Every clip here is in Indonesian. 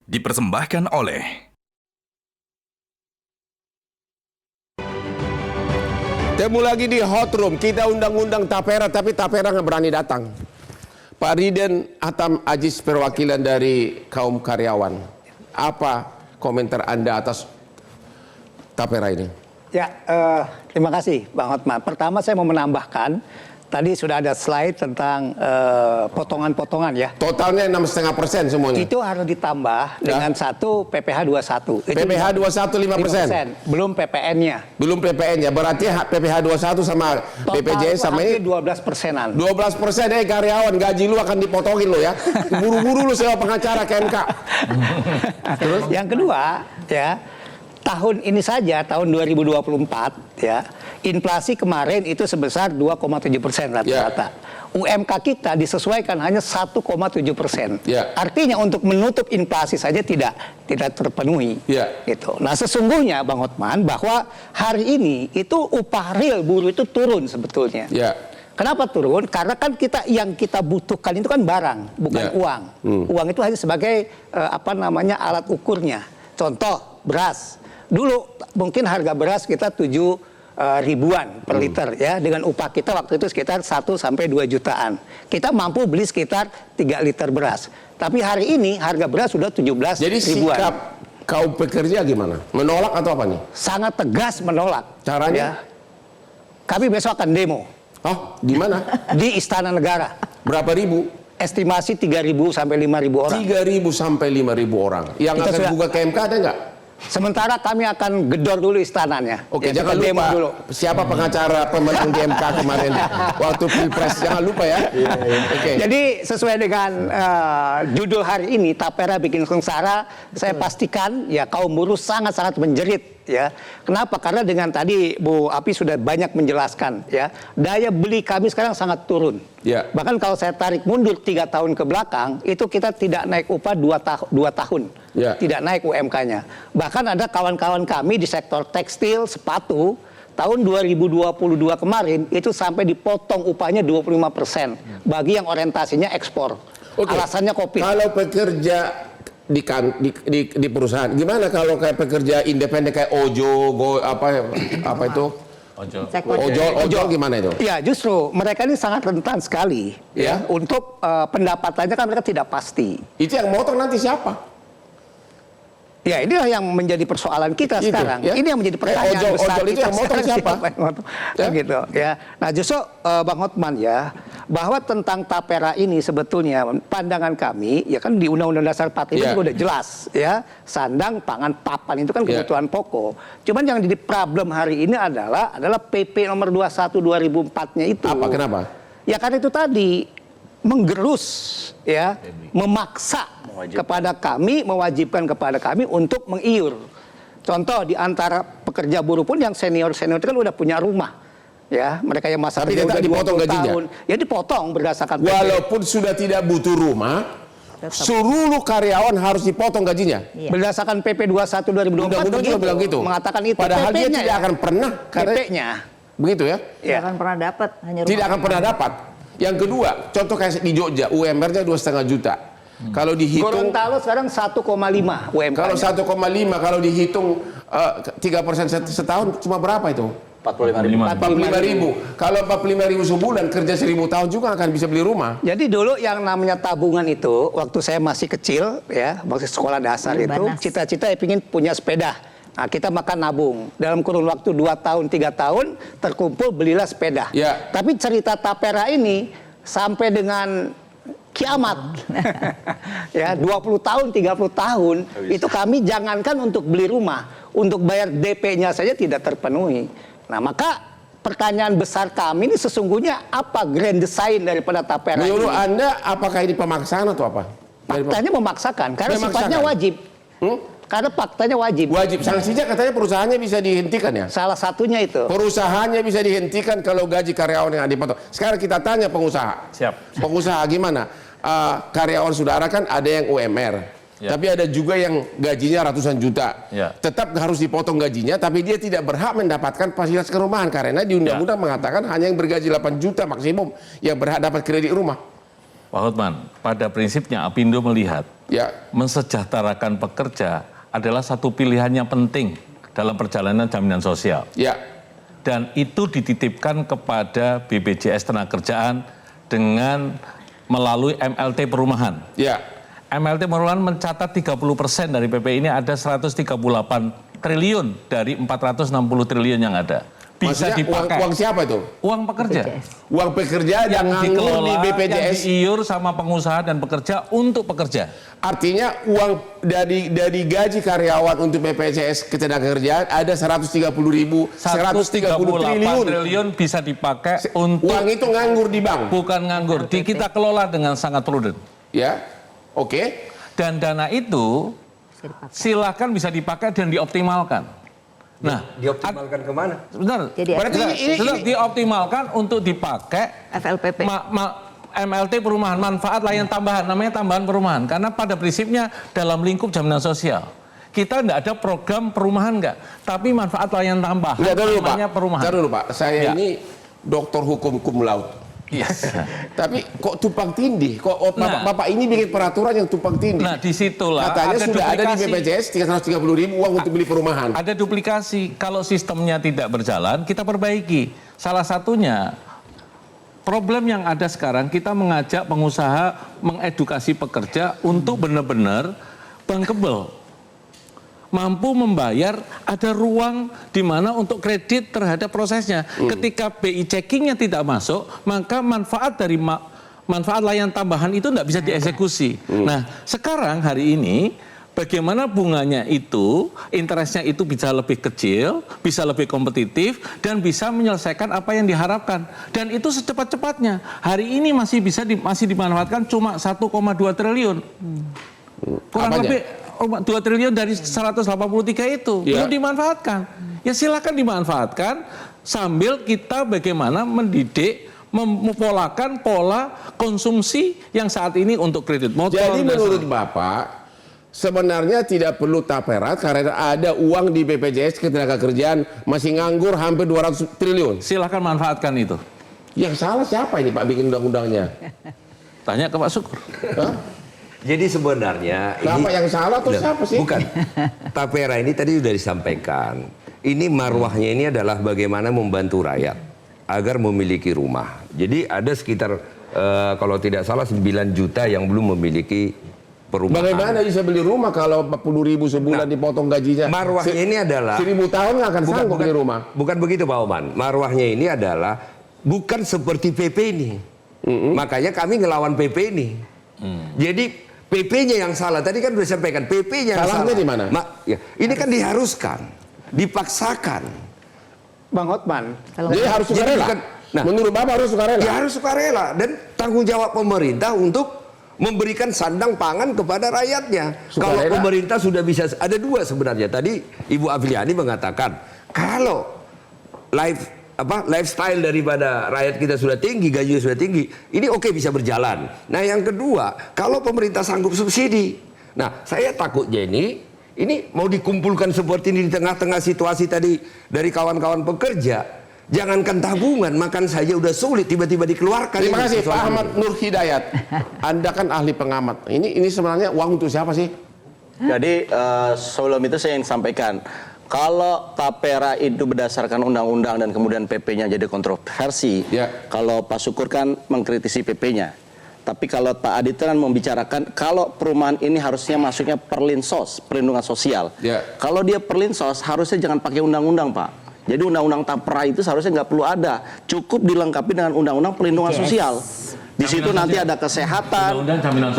Dipersembahkan oleh Temu lagi di Hot Room, kita undang-undang Tapera, tapi Tapera nggak berani datang. Pak Riden Atam Aziz, perwakilan dari kaum karyawan. Apa komentar Anda atas Tapera ini? Ya, terima kasih Bang Hotman. Pertama saya mau menambahkan, tadi sudah ada slide tentang potongan-potongan ya. Totalnya 6,5% semuanya. Itu harus ditambah dengan satu PPh 21. PPh 21 5%. Belum PPN-nya. Belum PPN-nya, berarti PPh 21 sama BPJS sama ini 12%-an. 12%. Karyawan, gaji lu akan dipotongin lo ya. Buru-buru lu sewa pengacara ke MK. Terus yang kedua ya, tahun ini saja, tahun 2024 ya, inflasi kemarin itu sebesar 2,7% rata-rata. UMK kita disesuaikan hanya 1,7%. Artinya untuk menutup inflasi saja tidak terpenuhi. Gitu. Nah sesungguhnya Bang Hotman, bahwa hari ini itu upah real buruh itu turun sebetulnya. Kenapa turun? Karena kan yang kita butuhkan itu kan barang, bukan uang. Uang itu hanya sebagai alat ukurnya. Contoh beras. Dulu mungkin harga beras kita 7 ribuan per liter ya, dengan upah kita waktu itu sekitar 1 sampai 2 jutaan. Kita mampu beli sekitar 3 liter beras. Tapi hari ini harga beras sudah 17 Jadi ribuan. sikap kaum pekerja gimana? Menolak atau apa nih? Sangat tegas menolak. Caranya? Ya. Kami besok akan demo. Oh, di mana? Di Istana Negara. Berapa ribu? Estimasi 3.000 sampai 5.000 orang. 3.000 sampai 5.000 orang. Yang Kita akan sudah buka ke MK ada nggak? Sementara kami akan gedor dulu istananya. Oke, ya, jangan demo lupa dulu. siapa pengacara pemenang di MK kemarin waktu Pilpres. Jangan lupa ya. Oke. Jadi sesuai dengan judul hari ini, Tapera bikin sengsara, saya pastikan ya kaum buruh sangat-sangat menjerit. Ya, kenapa? Karena dengan tadi Bu Api sudah banyak menjelaskan ya, daya beli kami sekarang sangat turun. Bahkan kalau saya tarik mundur 3 tahun ke belakang, itu kita tidak naik upah 2 tahun, tidak naik UMK-nya. Bahkan ada kawan-kawan kami di sektor tekstil, sepatu, tahun 2022 kemarin itu sampai dipotong upahnya 25% bagi yang orientasinya ekspor. Alasannya COVID. Kalau pekerja di perusahaan, gimana kalau kayak pekerja independen kayak apa itu? Ojol gimana itu? Ya justru mereka ini sangat rentan sekali ya untuk pendapatannya kan mereka tidak pasti. Itu yang motong nanti siapa? Ya inilah yang menjadi persoalan kita sekarang. Ya? Ini yang menjadi pertanyaan besar ojol itu yang motong siapa? Ya? Gitu ya. Nah justru Bang Hotman ya, bahwa tentang Tapera ini sebetulnya pandangan kami ya kan di Undang-Undang Dasar 45 juga udah jelas ya, sandang, pangan, papan itu kan kebutuhan pokok. Cuman yang jadi problem hari ini adalah PP nomor 21 2004-nya itu. Apa? Kenapa? Ya karena itu tadi menggerus ya, memaksa kepada kami, mewajibkan kepada kami untuk mengiur. Contoh di antara pekerja buruh pun yang senior-senior itu kan udah punya rumah. Ya, mereka yang masa tapi tidak dipotong gajinya. Ya dipotong berdasarkan PP. Walaupun sudah tidak butuh rumah, seluruh karyawan harus dipotong gajinya. Berdasarkan PP 21 2024 Undang-undang juga bilang gitu. Mengatakan itu. Padahal dia tidak akan pernah PP-nya. Begitu ya? Tidak akan pernah dapat, hanya tidak akan pernah dapat. Yang kedua, contoh kayak di Jogja, UMR-nya 2,5 juta. Kalau dihitung Gorontalo sekarang 1,5 UMK. Kalau 1,5, kalau dihitung 3% setahun cuma berapa itu? 45.000. Kalau 45.000 sebulan kerja 1.000 tahun juga akan bisa beli rumah. Jadi dulu yang namanya tabungan itu waktu saya masih kecil ya, waktu sekolah dasar itu cita-cita ingin punya sepeda. Nah, kita makan nabung. Dalam kurun waktu 2 tahun, 3 tahun terkumpul belilah sepeda. Tapi cerita Tapera ini sampai dengan kiamat. Ya, 20 tahun, 30 tahun itu kami jangankan untuk beli rumah, untuk bayar DP-nya saja tidak terpenuhi. Nah, maka pertanyaan besar kami ini sesungguhnya apa grand design daripada Tapera ini? Menurut Anda apakah ini pemaksaan atau apa? Faktanya memaksakan karena sifatnya wajib. Karena faktanya wajib. Wajib. Sanksinya katanya perusahaannya bisa dihentikan ya? Salah satunya itu. Perusahaannya bisa dihentikan kalau gaji karyawan yang dipotong. Sekarang kita tanya pengusaha. Pengusaha gimana? Karyawan saudara kan ada yang UMR. Tapi ada juga yang gajinya ratusan juta. Tetap harus dipotong gajinya, tapi dia tidak berhak mendapatkan fasilitas kerumahan. Karena di undang-undang mengatakan hanya yang bergaji 8 juta maksimum yang berhak dapat kredit rumah. Pak Hotman, pada prinsipnya Apindo melihat mensejahterakan pekerja adalah satu pilihan yang penting dalam perjalanan jaminan sosial. Dan itu dititipkan kepada BPJS Tenagakerjaan dengan melalui MLT Perumahan. MLT Perumahan mencatat 30% dari PP ini ada 138 triliun dari 460 triliun yang ada. Bisa maksudnya dipakai. Uang siapa itu? Uang pekerja. Uang pekerja yang nganggur di BPJS. Yang diiur sama pengusaha dan pekerja untuk pekerja. Artinya uang dari gaji karyawan untuk BPJS Ketenagakerjaan ada 130 triliun bisa dipakai untuk. Uang itu nganggur di bank. Bukan nganggur, kita kelola dengan sangat prudent. Oke. Dan dana itu silakan bisa dipakai dan dioptimalkan. Nah, dioptimalkan kemana? Sebentar. Berarti ini dioptimalkan untuk dipakai FLPP. MLT perumahan, manfaat layanan tambahan, namanya tambahan perumahan. Karena pada prinsipnya dalam lingkup jaminan sosial, kita tidak ada program perumahan tapi manfaat layanan tambahan, namanya perumahan. Taruh dulu Pak, saya ini doktor hukum cum laude. Tapi kok tumpang tindih? Kok Bapak ini bikin peraturan yang tumpang tindih? Nah, disitulah katanya ada sudah duplikasi. ada di BPJS 330.000 uang untuk beli perumahan. Ada duplikasi. Kalau sistemnya tidak berjalan, kita perbaiki. Salah satunya problem yang ada sekarang, kita mengajak pengusaha mengedukasi pekerja untuk benar-benar bankable. Mampu membayar, ada ruang di mana untuk kredit terhadap prosesnya. Ketika BI checkingnya tidak masuk, maka manfaat dari manfaat layanan tambahan itu tidak bisa dieksekusi. Nah, sekarang hari ini bagaimana bunganya itu, interestnya itu bisa lebih kecil, bisa lebih kompetitif, dan bisa menyelesaikan apa yang diharapkan. Dan itu secepat-cepatnya. Hari ini masih dimanfaatkan cuma 1,2 triliun. Kurang lebih 2 triliun dari 183 itu belum dimanfaatkan. Ya silakan dimanfaatkan sambil kita bagaimana mendidik, mempolakan pola konsumsi yang saat ini untuk kredit motor. Jadi menurut Bapak sebenarnya tidak perlu tapera karena ada uang di BPJS Ketenagakerjaan masih nganggur hampir 200 triliun. Silakan manfaatkan itu. Yang salah siapa ini Pak bikin undang-undangnya? Tanya ke Pak Syukur. Jadi sebenarnya siapa yang salah atau siapa sih? Bukan. Tapera ini tadi sudah disampaikan. Ini marwahnya ini adalah bagaimana membantu rakyat agar memiliki rumah. Jadi ada sekitar kalau tidak salah 9 juta yang belum memiliki perumahan. Bagaimana bisa beli rumah kalau 40.000 sebulan dipotong gajinya? Marwahnya ini adalah 1000 tahun nggak akan sanggup beli rumah. Bukan begitu Pak Oman. Marwahnya ini adalah bukan seperti PP ini. Makanya kami ngelawan PP ini. Jadi PP-nya yang salah. Tadi kan sudah disampaikan PP-nya yang salahnya salah. di mana? Ini kan diharuskan, dipaksakan. Bang Hotman. Jadi harus sukarela. Menurut Bapak harus sukarela. Ya harus sukarela dan tanggung jawab pemerintah untuk memberikan sandang pangan kepada rakyatnya. Kalau pemerintah sudah bisa, ada dua sebenarnya. Tadi Ibu Afriani mengatakan kalau lifestyle daripada rakyat kita sudah tinggi, gajinya sudah tinggi, ini oke bisa berjalan. Nah yang kedua, kalau pemerintah sanggup subsidi, nah saya takutnya ini mau dikumpulkan seperti ini di tengah-tengah situasi tadi dari kawan-kawan pekerja, jangankan tabungan, makan saja udah sulit, tiba-tiba dikeluarkan. Terima kasih Pak Ahmad Nur Hidayat. Anda kan ahli pengamat. Ini sebenarnya uang untuk siapa sih? Jadi sebelum itu saya ingin sampaikan. Kalau tapera itu berdasarkan undang-undang dan kemudian PP-nya jadi kontroversi, kalau Pak Syukur kan mengkritisi PP-nya. Tapi kalau Pak Adit kan membicarakan kalau perumahan ini harusnya masuknya perlinsos, perlindungan sosial. Kalau dia perlinsos harusnya jangan pakai undang-undang Pak. Jadi undang-undang tapera itu seharusnya nggak perlu ada. Cukup dilengkapi dengan undang-undang perlindungan sosial. Di situ nanti ada kesehatan,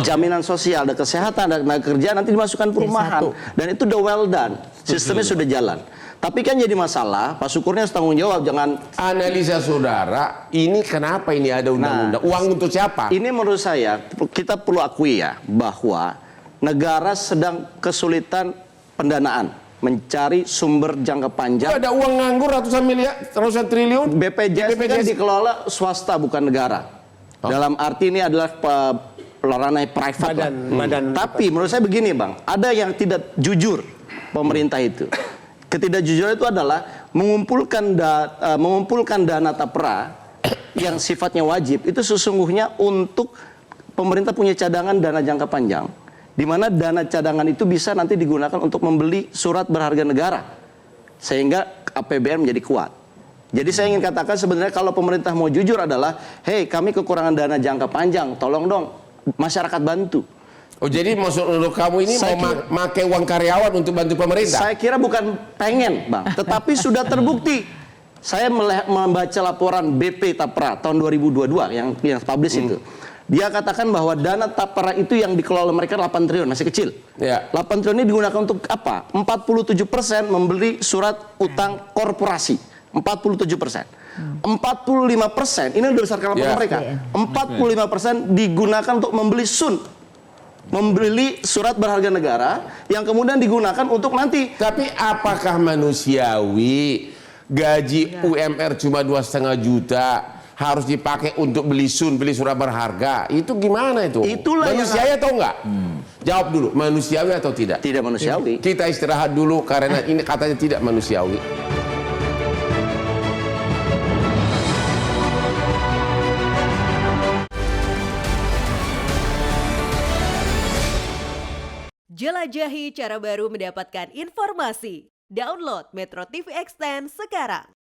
jaminan sosial, ada kesehatan, ada tenaga kerja, nanti dimasukkan perumahan. Dan itu udah well done, sistemnya sudah jalan. Tapi kan jadi masalah, Pak Syukurnya harus tanggung jawab, jangan... Analisa saudara, ini kenapa ini ada undang-undang? Uang untuk siapa? Ini menurut saya, kita perlu akui ya, bahwa negara sedang kesulitan pendanaan, mencari sumber jangka panjang. Ada uang nganggur ratusan triliun. BPJS kan dikelola swasta, bukan negara. Dalam arti ini adalah ranah private. Tapi menurut saya begini Bang, ada yang tidak jujur pemerintah itu. Ketidakjujuran itu adalah mengumpulkan dana tapera yang sifatnya wajib itu sesungguhnya untuk pemerintah punya cadangan dana jangka panjang di mana dana cadangan itu bisa nanti digunakan untuk membeli surat berharga negara, sehingga APBN menjadi kuat. Jadi saya ingin katakan sebenarnya kalau pemerintah mau jujur adalah, hey kami kekurangan dana jangka panjang, tolong dong masyarakat bantu. Oh jadi menurut kamu ini mau pakai uang karyawan untuk bantu pemerintah? Saya kira bukan pengen Bang, tetapi sudah terbukti. Saya membaca laporan BP Tapra tahun 2022 yang publish itu. Dia katakan bahwa dana Tapra itu yang dikelola mereka 8 triliun, masih kecil. Ya. 8 triliun ini digunakan untuk apa? 47% membeli surat utang korporasi. 47%. 45% ini berdasarkan laporan mereka. 45% digunakan untuk membeli membeli surat berharga negara yang kemudian digunakan untuk nanti. Tapi apakah manusiawi gaji UMR cuma 2,5 juta harus dipakai untuk beli surat berharga? Itu gimana itu? Itulah manusiawi atau enggak? Jawab dulu, manusiawi atau tidak? Tidak manusiawi. Kita istirahat dulu karena ini katanya tidak manusiawi. Jelajahi cara baru mendapatkan informasi. Download Metro TV Extend sekarang.